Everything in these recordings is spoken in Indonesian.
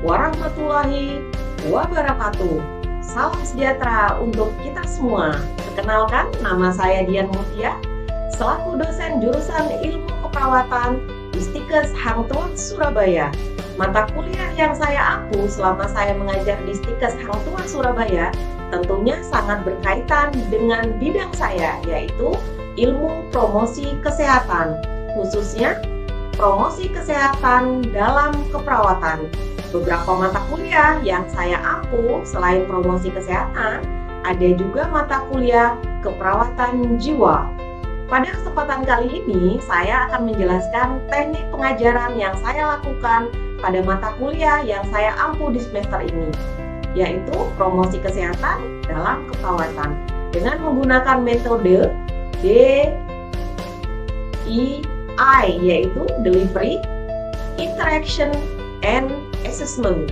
warahmatullahi wabarakatuh. Salam sejahtera untuk kita semua. Perkenalkan, nama saya Dian Mutia, selaku dosen jurusan Ilmu Keperawatan di Stikes Hang Tuah Surabaya. Mata kuliah yang saya ampu selama saya mengajar di Stikes Hang Tuah Surabaya tentunya sangat berkaitan dengan bidang saya, yaitu ilmu promosi kesehatan, khususnya promosi kesehatan dalam keperawatan. Beberapa mata kuliah yang saya ampu selain promosi kesehatan, ada juga mata kuliah keperawatan jiwa. Pada kesempatan kali ini, saya akan menjelaskan teknik pengajaran yang saya lakukan pada mata kuliah yang saya ampu di semester ini, yaitu promosi kesehatan dalam keperawatan dengan menggunakan metode DEI, yaitu Delivery, Interaction, and Assessment.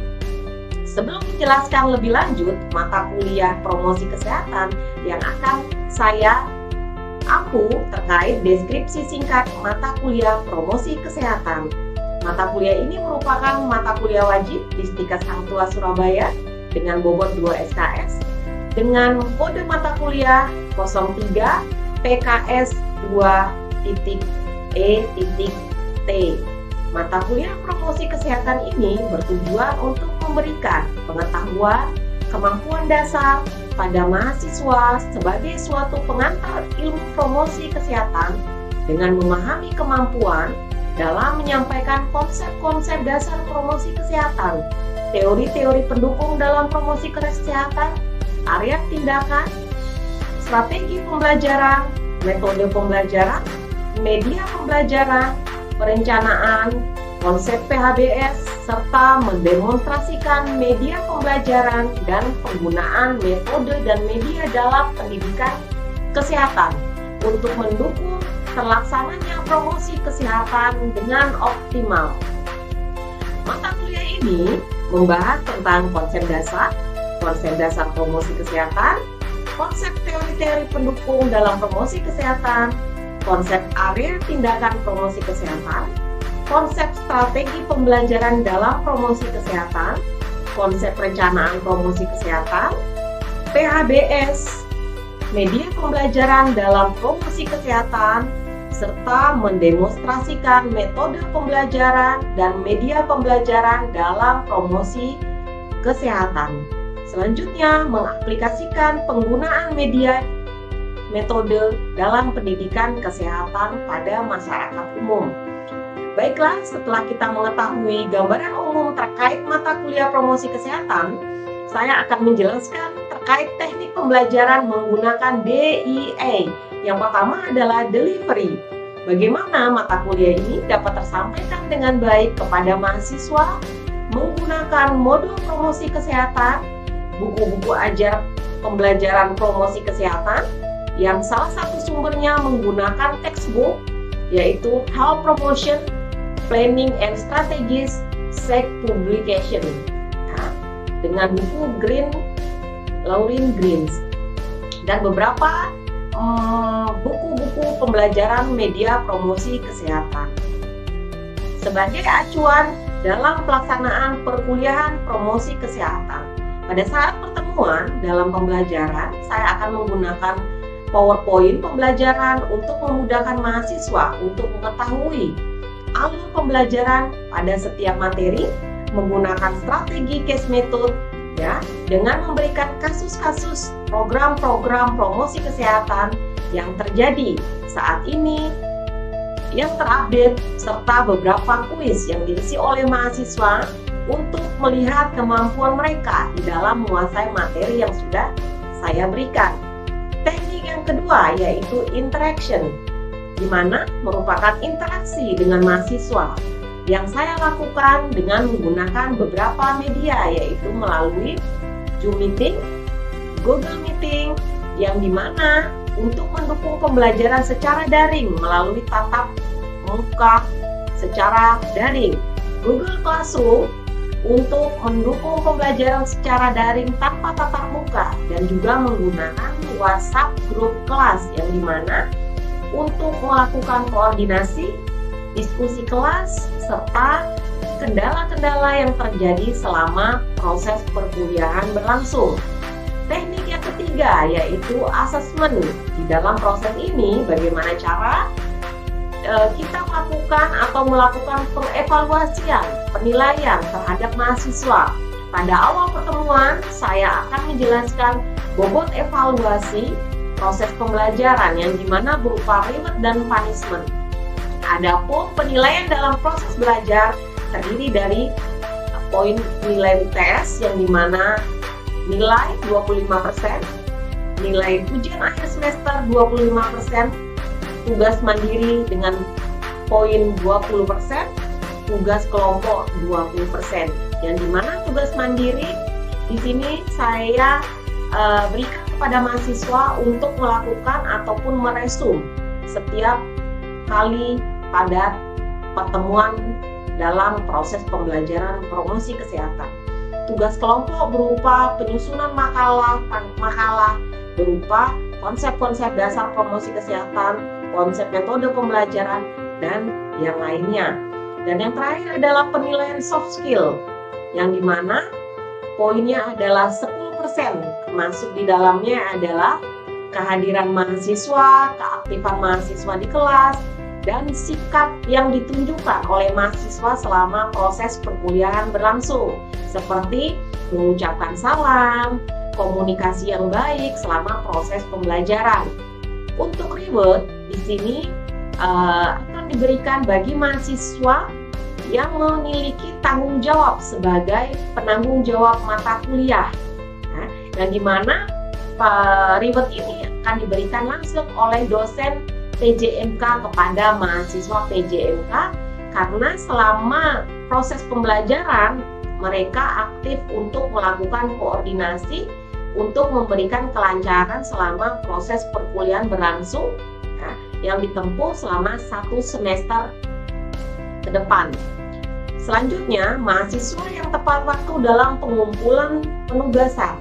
Sebelum menjelaskan lebih lanjut mata kuliah promosi kesehatan yang akan saya ampu terkait deskripsi singkat mata kuliah promosi kesehatan. Mata kuliah ini merupakan mata kuliah wajib di Stikes Hang Tuah Surabaya dengan bobot 2 SKS dengan kode mata kuliah 03 PKS 2.E.T. Mata kuliah promosi kesehatan ini bertujuan untuk memberikan pengetahuan, kemampuan dasar pada mahasiswa sebagai suatu pengantar ilmu promosi kesehatan dengan memahami kemampuan dalam menyampaikan konsep-konsep dasar promosi kesehatan, teori-teori pendukung dalam promosi kesehatan, area tindakan, strategi pembelajaran, metode pembelajaran, media pembelajaran, perencanaan, konsep PHBS, serta mendemonstrasikan media pembelajaran dan penggunaan metode dan media dalam pendidikan kesehatan untuk mendukung terlaksananya promosi kesehatan dengan optimal. Mata kuliah ini membahas tentang konsep dasar promosi kesehatan, konsep teori-teori pendukung dalam promosi kesehatan, konsep area tindakan promosi kesehatan, konsep strategi pembelajaran dalam promosi kesehatan, konsep perencanaan promosi kesehatan, PHBS, media pembelajaran dalam promosi kesehatan, serta mendemonstrasikan metode pembelajaran dan media pembelajaran dalam promosi kesehatan. Selanjutnya, mengaplikasikan penggunaan media metode dalam pendidikan kesehatan pada masyarakat umum. Baiklah, setelah kita mengetahui gambaran umum terkait mata kuliah promosi kesehatan, saya akan menjelaskan terkait teknik pembelajaran menggunakan DEI. Yang pertama adalah delivery. Bagaimana mata kuliah ini dapat tersampaikan dengan baik kepada mahasiswa menggunakan modul promosi kesehatan, buku-buku ajar pembelajaran promosi kesehatan, yang salah satu sumbernya menggunakan textbook, yaitu Health Promotion Planning and Strategies SEC Publication, dengan buku Lauren Greens, dan beberapa buku-buku pembelajaran media promosi kesehatan sebagai acuan dalam pelaksanaan perkuliahan promosi kesehatan. Pada saat pertemuan dalam pembelajaran, saya akan menggunakan PowerPoint pembelajaran untuk memudahkan mahasiswa untuk mengetahui alur pembelajaran pada setiap materi, menggunakan strategi case method, dengan memberikan kasus-kasus program-program promosi kesehatan yang terjadi saat ini, yang terupdate, serta beberapa kuis yang diisi oleh mahasiswa untuk melihat kemampuan mereka di dalam menguasai materi yang sudah saya berikan. Teknik yang kedua yaitu interaction, di mana merupakan interaksi dengan mahasiswa yang saya lakukan dengan menggunakan beberapa media, yaitu melalui Zoom Meeting, Google Meeting, yang dimana untuk mendukung pembelajaran secara daring melalui tatap muka secara daring, Google Classroom untuk mendukung pembelajaran secara daring tanpa tatap muka, dan juga menggunakan WhatsApp grup kelas yang dimana untuk melakukan koordinasi, diskusi kelas, serta kendala-kendala yang terjadi selama proses perkuliahan berlangsung. Teknik yang ketiga yaitu asesmen. Di dalam proses ini bagaimana cara kita melakukan pengevaluasian, penilaian terhadap mahasiswa. Pada awal pertemuan, saya akan menjelaskan bobot evaluasi proses pembelajaran yang dimana berupa reward dan punishment. Adapun penilaian dalam proses belajar terdiri dari poin nilai UTS yang dimana nilai 25%, nilai ujian akhir semester 25%, tugas mandiri dengan poin 20%, tugas kelompok 20%. Yang dimana tugas mandiri di sini saya berikan kepada mahasiswa untuk melakukan ataupun meresum setiap kali pada pertemuan dalam proses pembelajaran promosi kesehatan. Tugas kelompok berupa penyusunan makalah berupa konsep-konsep dasar promosi kesehatan, konsep metode pembelajaran, dan yang lainnya. Dan yang terakhir adalah penilaian soft skill, yang dimana poinnya adalah 10%, termasuk di dalamnya adalah kehadiran mahasiswa, keaktifan mahasiswa di kelas, dan sikap yang ditunjukkan oleh mahasiswa selama proses perkuliahan berlangsung, seperti mengucapkan salam, komunikasi yang baik selama proses pembelajaran. Untuk reward di sini akan diberikan bagi mahasiswa yang memiliki tanggung jawab sebagai penanggung jawab mata kuliah, dan di mana reward ini akan diberikan langsung oleh dosen PJMK kepada mahasiswa PJMK, karena selama proses pembelajaran mereka aktif untuk melakukan koordinasi untuk memberikan kelancaran selama proses perkuliahan berlangsung yang ditempuh selama 1 semester ke depan. Selanjutnya, mahasiswa yang tepat waktu dalam pengumpulan penugasan.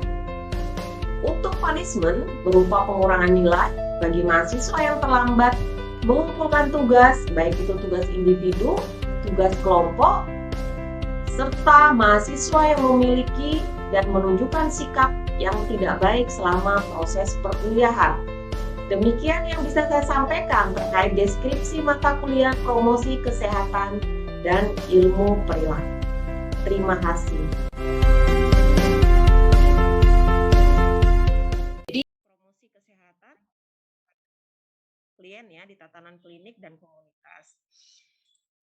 Untuk punishment berupa pengurangan nilai bagi mahasiswa yang terlambat mengumpulkan tugas, baik itu tugas individu, tugas kelompok, serta mahasiswa yang memiliki dan menunjukkan sikap yang tidak baik selama proses perkuliahan. Demikian yang bisa saya sampaikan terkait deskripsi mata kuliah promosi kesehatan dan ilmu perilaku. Terima kasih. Jadi promosi kesehatan klien ya di tatanan klinik dan komunitas.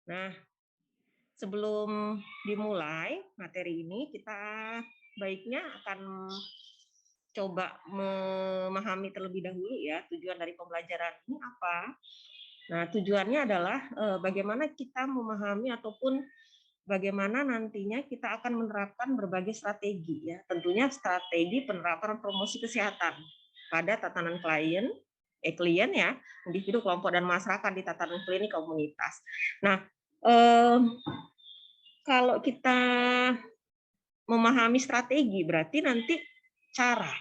Nah, sebelum dimulai materi ini, kita baiknya akan coba memahami terlebih dahulu ya tujuan dari pembelajaran ini apa. Nah, tujuannya adalah bagaimana kita memahami ataupun bagaimana nantinya kita akan menerapkan berbagai strategi ya. Tentunya strategi penerapan promosi kesehatan pada tatanan klien ya, individu, kelompok, dan masyarakat di tatanan klinik komunitas. Nah, kalau kita memahami strategi berarti nanti cara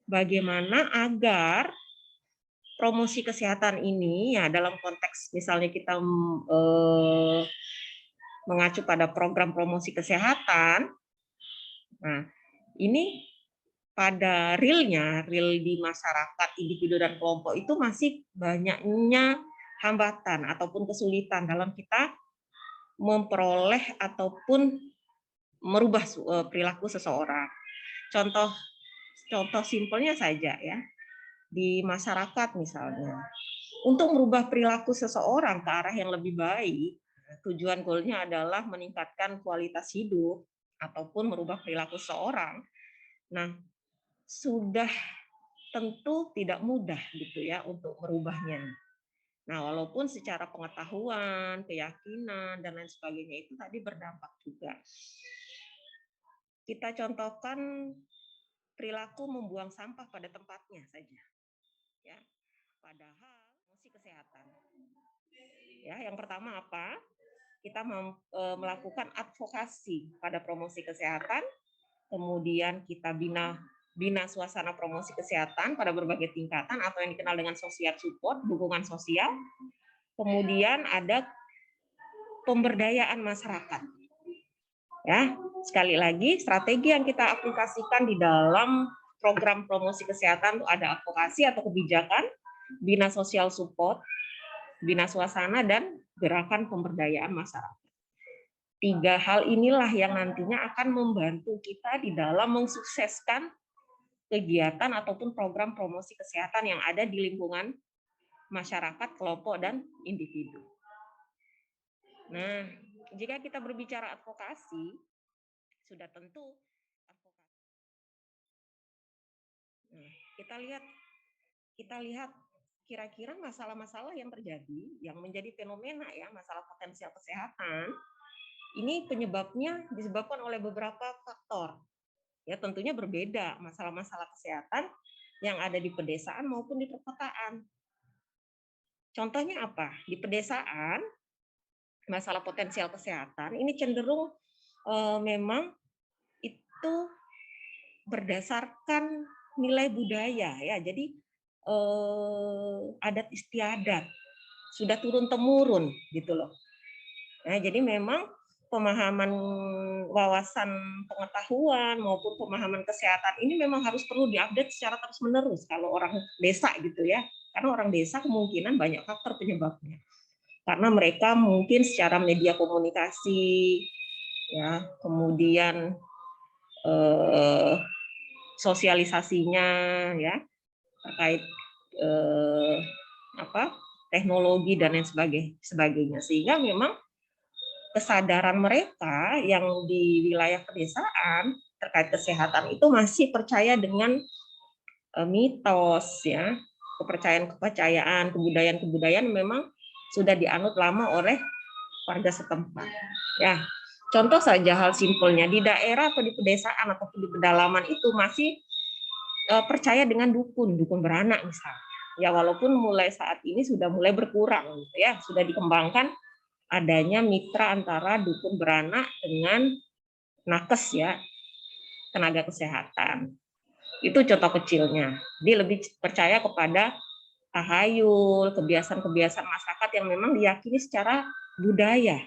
bagaimana agar promosi kesehatan ini ya dalam konteks misalnya kita mengacu pada program promosi kesehatan. Nah, ini pada real di masyarakat, individu dan kelompok itu masih banyaknya hambatan ataupun kesulitan dalam kita memperoleh ataupun merubah perilaku seseorang. Contoh simpelnya saja ya, di masyarakat misalnya, untuk merubah perilaku seseorang ke arah yang lebih baik, tujuan goalnya adalah meningkatkan kualitas hidup ataupun merubah perilaku seseorang. Nah, sudah tentu tidak mudah gitu ya untuk merubahnya. Nah, walaupun secara pengetahuan, keyakinan, dan lain sebagainya itu tadi berdampak juga. Kita contohkan perilaku membuang sampah pada tempatnya saja. Ya, padahal promosi kesehatan. Ya, yang pertama apa? Kita melakukan advokasi pada promosi kesehatan, kemudian kita bina suasana promosi kesehatan pada berbagai tingkatan atau yang dikenal dengan social support, dukungan sosial. Kemudian ada pemberdayaan masyarakat. Ya, sekali lagi strategi yang kita aplikasikan di dalam program promosi kesehatan itu ada advokasi atau kebijakan, bina sosial support, bina suasana, dan gerakan pemberdayaan masyarakat. 3 hal inilah yang nantinya akan membantu kita di dalam mensukseskan kegiatan ataupun program promosi kesehatan yang ada di lingkungan masyarakat, kelompok, dan individu. Nah, jika kita berbicara advokasi, sudah tentu advokasi. Nah, kita lihat kira-kira masalah-masalah yang terjadi, yang menjadi fenomena ya, masalah potensial kesehatan, ini penyebabnya disebabkan oleh beberapa faktor. Ya, tentunya berbeda masalah-masalah kesehatan yang ada di pedesaan maupun di perkotaan. Contohnya apa? Di pedesaan, masalah potensial kesehatan ini cenderung memang itu berdasarkan nilai budaya ya. Jadi adat istiadat sudah turun temurun gitu loh. Nah, jadi memang pemahaman wawasan pengetahuan maupun pemahaman kesehatan ini memang harus perlu diupdate secara terus-menerus kalau orang desa gitu ya. Karena orang desa kemungkinan banyak faktor penyebabnya. Karena mereka mungkin secara media komunikasi ya, kemudian sosialisasinya ya terkait teknologi dan lain sebagainya, sehingga memang kesadaran mereka yang di wilayah pedesaan terkait kesehatan itu masih percaya dengan mitos ya, kepercayaan kebudayaan memang sudah dianut lama oleh warga setempat ya. Contoh saja hal simpelnya, di daerah atau di pedesaan ataupun di pedalaman itu masih percaya dengan dukun beranak misalnya. Ya, walaupun mulai saat ini sudah mulai berkurang gitu ya, sudah dikembangkan adanya mitra antara dukun beranak dengan nakes ya, tenaga kesehatan. Itu contoh kecilnya. Dia lebih percaya kepada tahayul, kebiasaan-kebiasaan masyarakat yang memang diyakini secara budaya.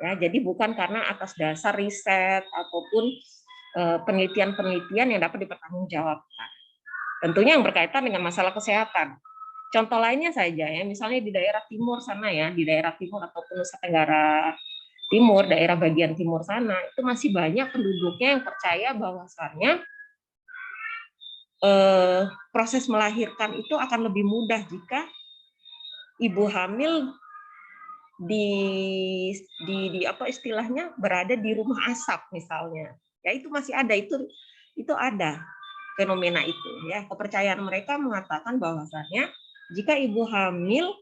Ya, jadi bukan karena atas dasar riset ataupun penelitian-penelitian yang dapat dipertanggungjawabkan. Tentunya yang berkaitan dengan masalah kesehatan. Contoh lainnya saja ya, misalnya di daerah timur sana ya, di daerah timur ataupun Nusa Tenggara Timur, daerah bagian timur sana, itu masih banyak penduduknya yang percaya bahwasannya proses melahirkan itu akan lebih mudah jika ibu hamil di apa istilahnya berada di rumah asap misalnya. Ya itu masih ada, itu ada fenomena itu ya. Kepercayaan mereka mengatakan bahwasannya jika ibu hamil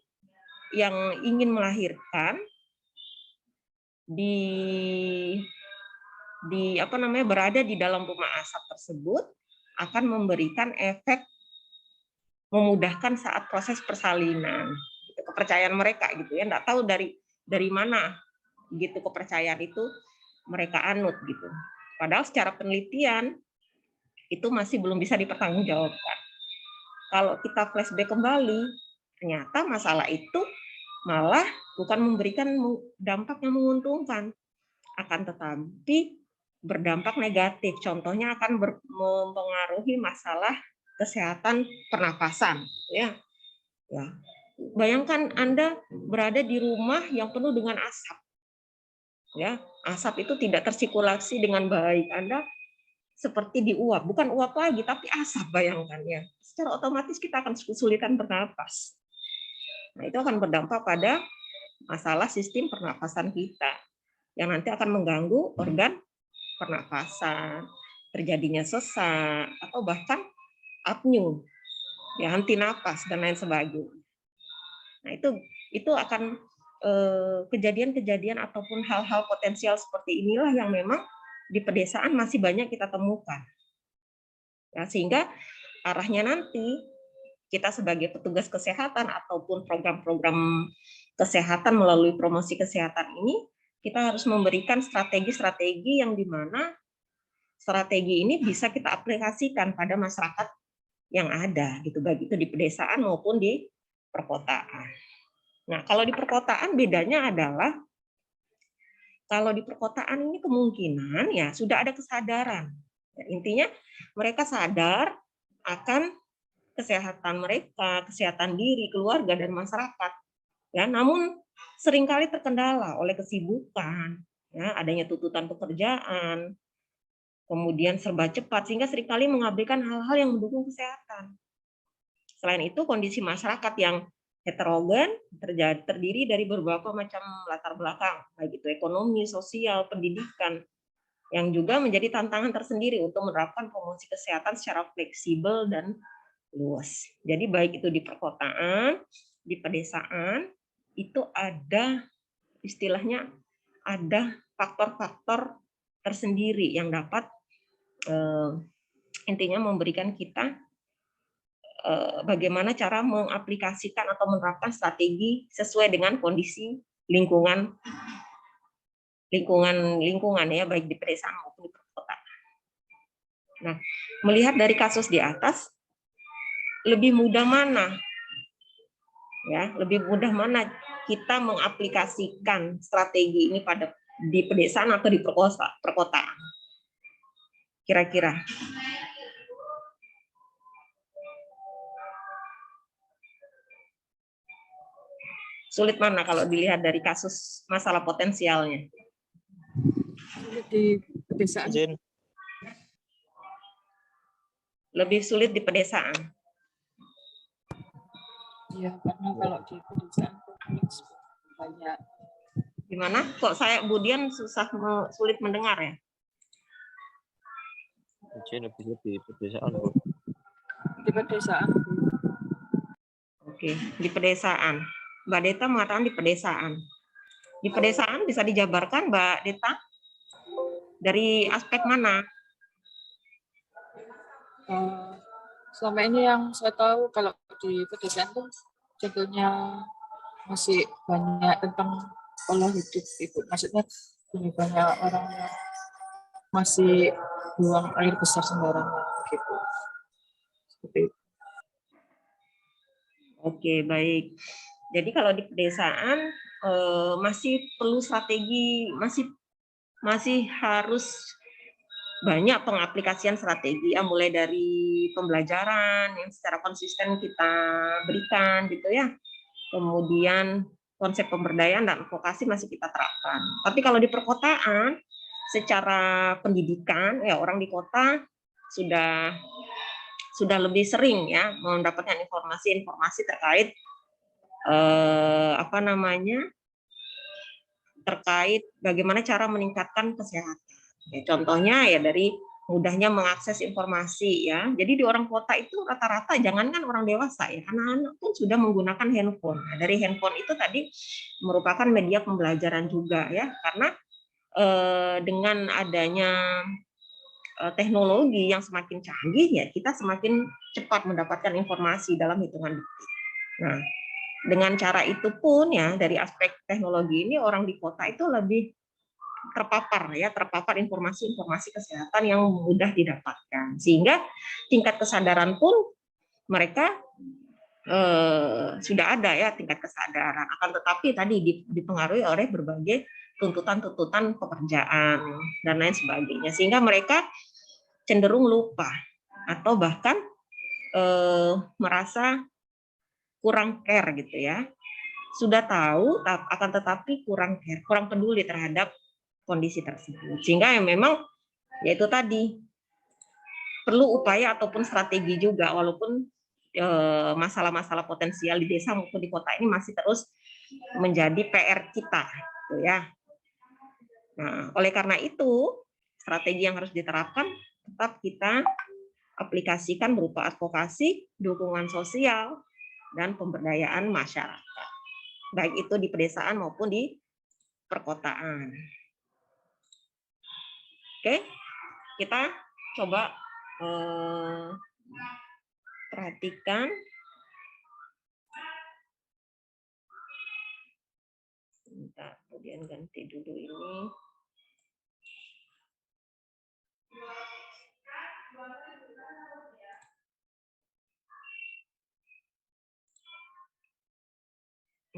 yang ingin melahirkan berada di dalam rumah asap tersebut akan memberikan efek memudahkan saat proses persalinan. Kepercayaan mereka gitu ya, nggak tahu dari mana gitu kepercayaan itu mereka anut gitu. Padahal secara penelitian itu masih belum bisa dipertanggungjawabkan. Kalau kita flashback kembali, ternyata masalah itu malah bukan memberikan dampak yang menguntungkan, akan tetapi berdampak negatif. Contohnya akan mempengaruhi masalah kesehatan pernafasan ya. Bayangkan Anda berada di rumah yang penuh dengan asap. Ya, asap itu tidak tersirkulasi dengan baik. Anda seperti diuap, bukan uap lagi tapi asap, bayangkan ya. Secara otomatis kita akan kesulitan bernapas. Nah, itu akan berdampak pada masalah sistem pernapasan kita yang nanti akan mengganggu organ pernapasan, terjadinya sesak atau bahkan apnea, ya henti napas dan lain sebagainya. Nah, itu akan kejadian-kejadian ataupun hal-hal potensial seperti inilah yang memang di pedesaan masih banyak kita temukan. Ya, sehingga arahnya nanti kita sebagai petugas kesehatan ataupun program-program kesehatan melalui promosi kesehatan ini, kita harus memberikan strategi-strategi yang dimana strategi ini bisa kita aplikasikan pada masyarakat yang ada, gitu, baik itu di pedesaan maupun di perkotaan. Nah, kalau di perkotaan bedanya adalah kalau di perkotaan ini kemungkinan ya sudah ada kesadaran. Ya, intinya mereka sadar akan kesehatan mereka, kesehatan diri, keluarga dan masyarakat. Ya, namun seringkali terkendala oleh kesibukan, ya, adanya tuntutan pekerjaan, kemudian serba cepat sehingga seringkali mengabaikan hal-hal yang mendukung kesehatan. Selain itu, kondisi masyarakat yang heterogen terdiri dari beberapa macam latar belakang, baik itu ekonomi, sosial, pendidikan, yang juga menjadi tantangan tersendiri untuk menerapkan promosi kesehatan secara fleksibel dan luas. Jadi baik itu di perkotaan, di pedesaan, itu ada istilahnya ada faktor-faktor tersendiri yang dapat intinya memberikan kita bagaimana cara mengaplikasikan atau menerapkan strategi sesuai dengan kondisi lingkungan ya, baik di pedesaan maupun di perkotaan. Nah, melihat dari kasus di atas, lebih mudah mana? Ya, lebih mudah mana kita mengaplikasikan strategi ini di pedesaan atau di perkotaan? Kira-kira. Sulit mana kalau dilihat dari kasus masalah potensialnya? Di pedesaan. Lebih sulit di pedesaan. Iya, karena kalau di pedesaan banyak. Gimana? Kok saya Budian sulit mendengar ya? Lebih di pedesaan, Bu. Di pedesaan. Oke, di pedesaan. Mbak Deta mengatakan di pedesaan. Di pedesaan bisa dijabarkan, Mbak Deta? Dari aspek mana? Selama ini yang saya tahu kalau di pedesaan tuh contohnya masih banyak tentang pola hidup itu. Maksudnya banyak orang yang masih buang air besar sembarangan gitu. Seperti itu. Oke, baik. Jadi kalau di pedesaan masih perlu strategi, masih harus banyak pengaplikasian strategi ya, mulai dari pembelajaran yang secara konsisten kita berikan gitu ya. Kemudian konsep pemberdayaan dan advokasi masih kita terapkan. Tapi kalau di perkotaan secara pendidikan ya, orang di kota sudah lebih sering ya mendapatkan informasi-informasi terkait terkait bagaimana cara meningkatkan kesehatan. Ya, contohnya ya dari mudahnya mengakses informasi ya. Jadi di orang kota itu rata-rata, jangankan orang dewasa ya, anak-anak pun sudah menggunakan handphone. Nah, dari handphone itu tadi merupakan media pembelajaran juga ya, karena dengan adanya teknologi yang semakin canggih ya, kita semakin cepat mendapatkan informasi dalam hitungan detik. Nah, dengan cara itu pun ya, dari aspek teknologi ini orang di kota itu lebih terpapar informasi-informasi kesehatan yang mudah didapatkan, sehingga tingkat kesadaran pun mereka sudah ada ya, tingkat kesadaran. Akan tetapi tadi dipengaruhi oleh berbagai tuntutan pekerjaan dan lain sebagainya, sehingga mereka cenderung lupa atau bahkan merasa kurang care gitu ya. Sudah tahu akan tetapi kurang care, kurang peduli terhadap kondisi tersebut, sehingga yang memang yaitu tadi perlu upaya ataupun strategi juga, walaupun masalah-masalah potensial di desa maupun di kota ini masih terus menjadi PR kita gitu ya. Nah, oleh karena itu strategi yang harus diterapkan tetap kita aplikasikan berupa advokasi, dukungan sosial, dan pemberdayaan masyarakat, baik itu di pedesaan maupun di perkotaan. Oke, kita coba perhatikan. Bentar, kemudian ganti dulu ini.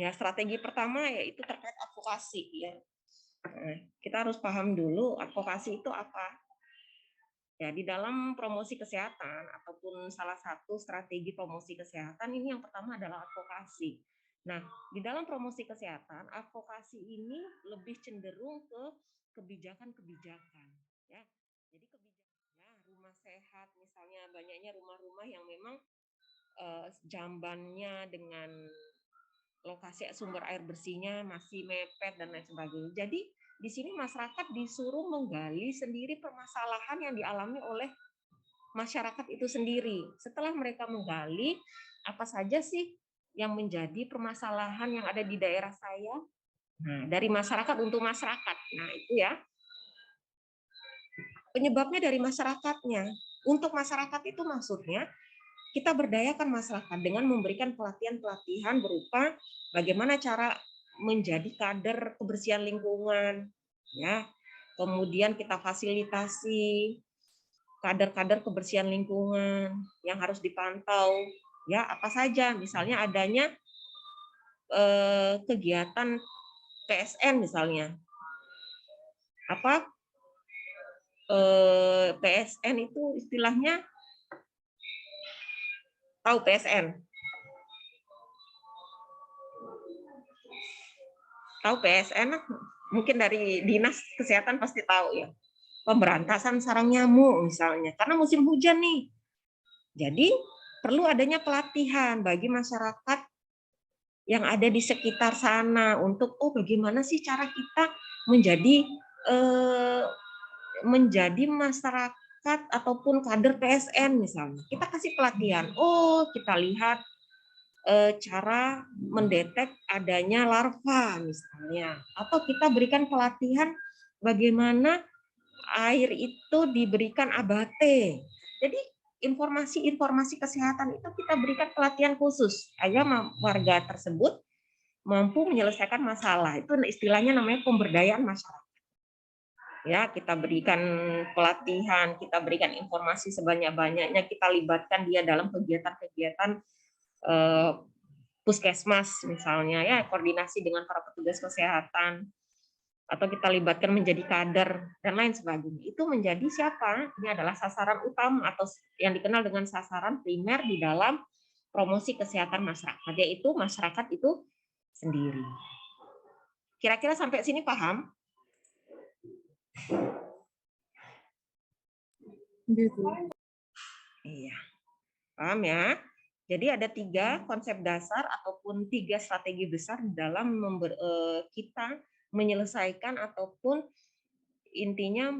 Ya, strategi pertama yaitu terkait advokasi ya. Nah, kita harus paham dulu advokasi itu apa. Ya, di dalam promosi kesehatan ataupun salah satu strategi promosi kesehatan ini yang pertama adalah advokasi. Nah, di dalam promosi kesehatan, advokasi ini lebih cenderung ke kebijakan-kebijakan ya. Jadi kebijakan rumah sehat misalnya, banyaknya rumah-rumah yang memang jambannya dengan lokasi sumber air bersihnya masih mepet dan lain sebagainya. Jadi di sini masyarakat disuruh menggali sendiri permasalahan yang dialami oleh masyarakat itu sendiri. Setelah mereka menggali, apa saja sih yang menjadi permasalahan yang ada di daerah saya? Nah, dari masyarakat untuk masyarakat. Nah, itu ya. Penyebabnya dari masyarakatnya. Untuk masyarakat itu maksudnya kita berdayakan masyarakat dengan memberikan pelatihan-pelatihan berupa bagaimana cara menjadi kader kebersihan lingkungan, ya. Kemudian kita fasilitasi kader-kader kebersihan lingkungan yang harus dipantau, ya apa saja, misalnya adanya kegiatan PSN misalnya, apa PSN itu istilahnya, tahu PSN? Tahu PSN? Mungkin dari Dinas Kesehatan pasti tahu ya. Pemberantasan sarang nyamuk misalnya, karena musim hujan nih. Jadi perlu adanya pelatihan bagi masyarakat yang ada di sekitar sana untuk bagaimana sih cara kita menjadi masyarakat ataupun kader PSN misalnya. Kita kasih pelatihan. Kita lihat cara mendetek adanya larva misalnya, atau kita berikan pelatihan bagaimana air itu diberikan abate. Jadi informasi-informasi kesehatan itu kita berikan pelatihan khusus agar warga tersebut mampu menyelesaikan masalah. Itu istilahnya namanya pemberdayaan masyarakat. Ya, kita berikan pelatihan, kita berikan informasi sebanyak-banyaknya, kita libatkan dia dalam kegiatan-kegiatan puskesmas misalnya ya, koordinasi dengan para petugas kesehatan, atau kita libatkan menjadi kader dan lain sebagainya. Itu menjadi siapa? Ini adalah sasaran utama atau yang dikenal dengan sasaran primer di dalam promosi kesehatan masyarakat, yaitu masyarakat itu sendiri. Kira-kira sampai sini paham? Iya, paham ya? Jadi ada 3 konsep dasar ataupun 3 strategi besar dalam kita menyelesaikan ataupun intinya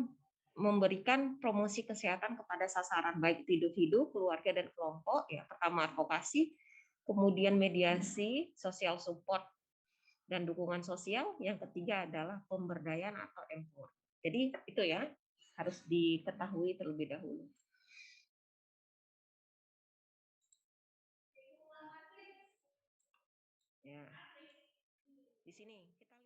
memberikan promosi kesehatan kepada sasaran baik individu, keluarga dan kelompok. Ya, pertama advokasi, kemudian mediasi, social support dan dukungan sosial. Yang ketiga adalah pemberdayaan atau empower. Jadi itu ya harus diketahui terlebih dahulu. Ya. Di sini kita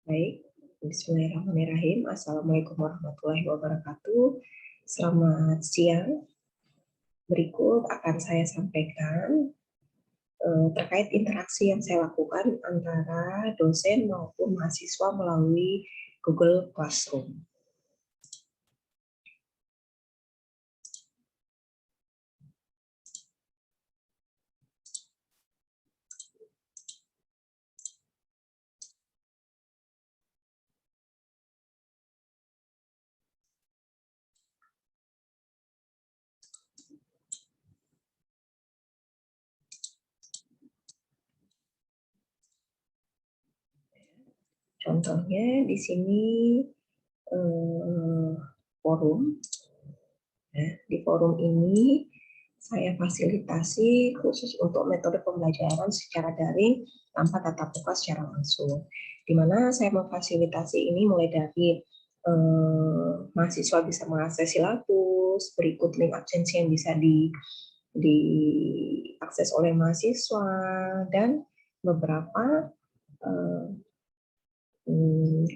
baik. Bismillahirrahmanirrahim. Assalamualaikum warahmatullahi wabarakatuh. Selamat siang. Berikut akan saya sampaikan terkait interaksi yang saya lakukan antara dosen maupun mahasiswa melalui Google Classroom. Contohnya di sini forum. Nah, di forum ini saya fasilitasi khusus untuk metode pembelajaran secara daring tanpa tatap muka secara langsung. Di mana saya memfasilitasi ini mulai dari mahasiswa bisa mengakses silabus, berikut link absensi yang bisa diakses oleh mahasiswa, dan beberapa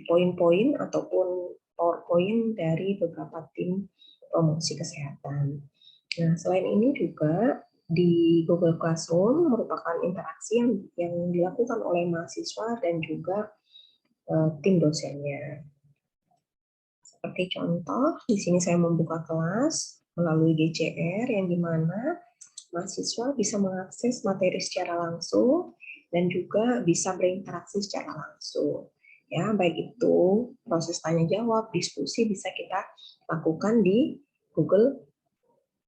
poin-poin ataupun PowerPoint dari beberapa tim promosi kesehatan. Nah, selain ini juga di Google Classroom merupakan interaksi yang dilakukan oleh mahasiswa dan juga tim dosennya. Seperti contoh, di sini saya membuka kelas melalui GCR yang dimana mahasiswa bisa mengakses materi secara langsung dan juga bisa berinteraksi secara langsung. Ya, baik itu proses tanya jawab, diskusi bisa kita lakukan di Google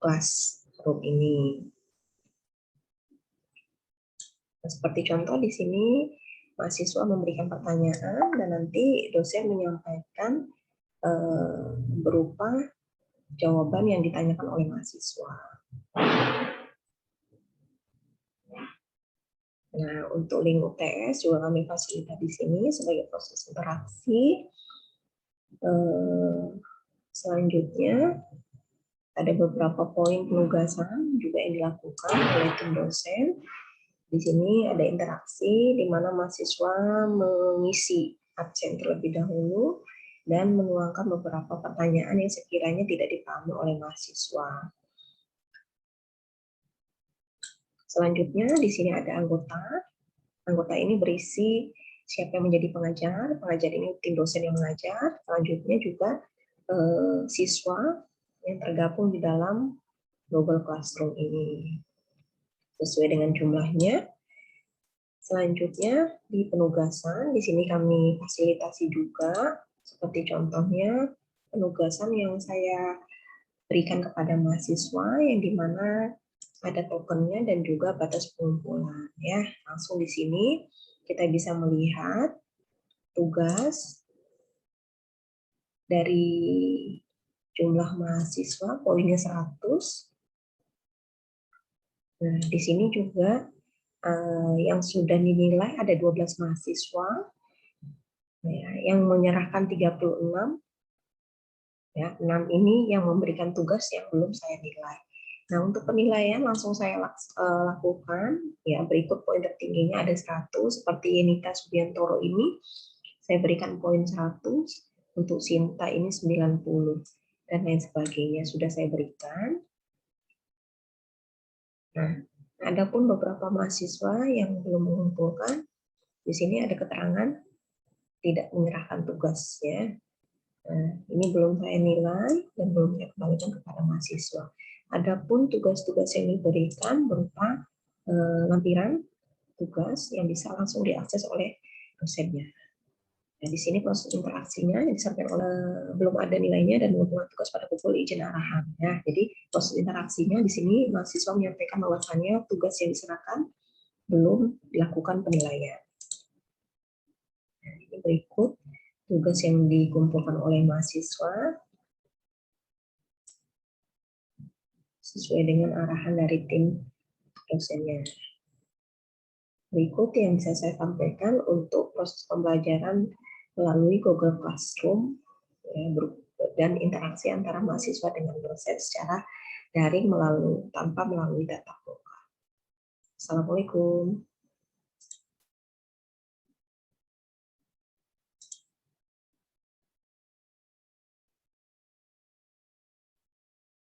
Classroom ini. Nah, seperti contoh di sini mahasiswa memberikan pertanyaan dan nanti dosen menyampaikan berupa jawaban yang ditanyakan oleh mahasiswa. Nah, untuk link UTS juga kami fasilitasi di sini sebagai proses interaksi. Selanjutnya, ada beberapa poin penugasan juga yang dilakukan oleh tim dosen. Di sini ada interaksi di mana mahasiswa mengisi absen terlebih dahulu dan menuangkan beberapa pertanyaan yang sekiranya tidak dipahami oleh mahasiswa. Selanjutnya di sini ada anggota. Anggota ini berisi siapa yang menjadi pengajar. Pengajar ini tim dosen yang mengajar. Selanjutnya juga siswa yang tergabung di dalam Google Classroom ini sesuai dengan jumlahnya. Selanjutnya di penugasan, di sini kami fasilitasi juga, seperti contohnya penugasan yang saya berikan kepada mahasiswa yang dimana ada tokennya dan juga batas pengumpulan. Ya, langsung di sini kita bisa melihat tugas dari jumlah mahasiswa poinnya 100. Nah, di sini juga yang sudah dinilai ada 12 mahasiswa, ya, yang menyerahkan 36, ya, 6 ini yang memberikan tugas yang belum saya nilai. Nah, untuk penilaian langsung saya lakukan, ya, berikut poin tertingginya ada 100, seperti Yenita Subiantoro ini, saya berikan poin 100, untuk Sinta ini 90, dan lain sebagainya sudah saya berikan. Nah, adapun beberapa mahasiswa yang belum mengumpulkan, di sini ada keterangan tidak menyerahkan tugasnya. Nah, ini belum saya nilai dan belum saya kembalikan kepada mahasiswa. Adapun tugas-tugas yang diberikan berupa lampiran tugas yang bisa langsung diakses oleh dosennya. Nah, di sini proses interaksinya yang disampaikan oleh belum ada nilainya dan mengumpulkan tugas pada pukul izin arahan. Ya, jadi proses interaksinya di sini mahasiswa menyampaikan bahwasannya tugas yang diserahkan belum dilakukan penilaian. Nah, ini berikut tugas yang dikumpulkan oleh mahasiswa sesuai dengan arahan dari tim dosennya. Berikut yang bisa saya sampaikan untuk proses pembelajaran melalui Google Classroom, ya, dan interaksi antara mahasiswa dengan dosen secara daring tanpa melalui tatap muka. Assalamualaikum.